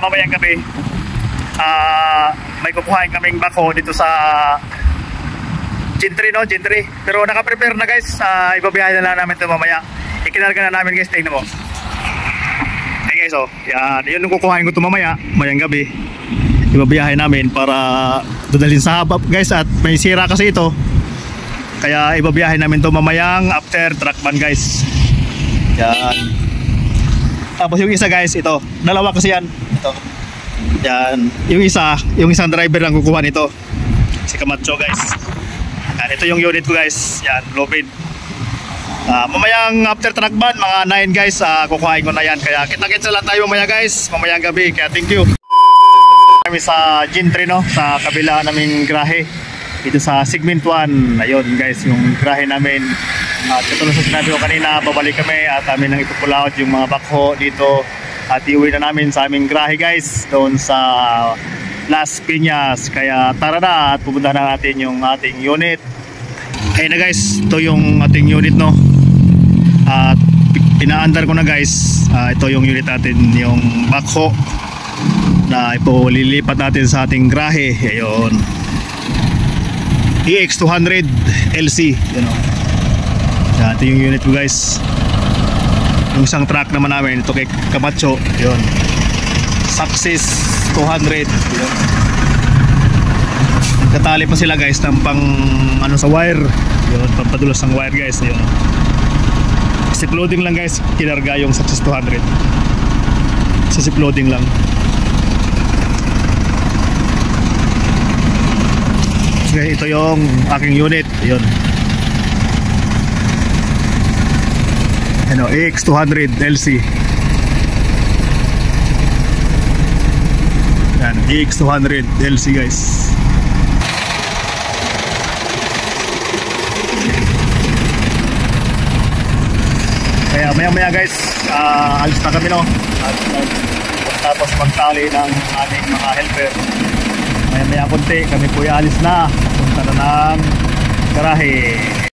mamayang gabi may kukuhain kaming bako dito sa Gentry, no? Gentry. Pero naka-prepare na guys. Ibabiyahin na namin ito mamaya. Ikinarga na namin guys. Tingnan mo. Okay guys, oh. Yan. Yun yung kukuhain ko ito mamaya. Mayang gabi. Ibabiyahin namin para dadalhin sa haba guys. At may sira kasi ito. Kaya ibabiyahin namin ito mamayang after trackman guys. Yan. Tapos yung isa guys, ito. Dalawa kasi yan. Ito. Yan. Yung isang driver lang kukuha nito. Si Camacho guys. Yan, ito yung unit ko guys. Yan, low bid. Mamayang after trackman, mga 9 guys, kukuhain ko na yan. Kaya kita-kita lang tayo mamaya guys, mamayang gabi. Kaya thank you. Kami sa Gentry, no? Sa kabila naming grahe. Dito sa segment 1. Ayun guys, yung grahe namin. At katulad sa sinabi ko kanina, babalik kami at amin nang ipupulaot yung mga bakho dito. At iuwi na namin sa aming grahe guys, doon sa Las Piñas. Kaya tara na at pupunta na natin yung ating unit. Ayun na guys, ito yung ating unit, no? At pinaandar ko na guys. Ito yung unit natin, yung backhoe na ipulilipat natin sa ating grahe. Ayun, EX200 LC, you know. Ito yung unit ko guys. Yung isang truck naman namin, ito kay Camacho. Ayun, Success 200, yun. Katali pa sila guys ng pang ano sa wire, yun, pampadulas ng wire guys. Yun, zip loading lang guys, kinarga yung Success 200 sa zip loading lang. Okay, ito yung aking unit. Yun, ano, EX200 LC. Yan, EX200 LC guys. Kaya maya guys, alis na kami, no? At tapos magtali ng aming mga helper. Maya konti kami po alis na. Punta na ng garahe.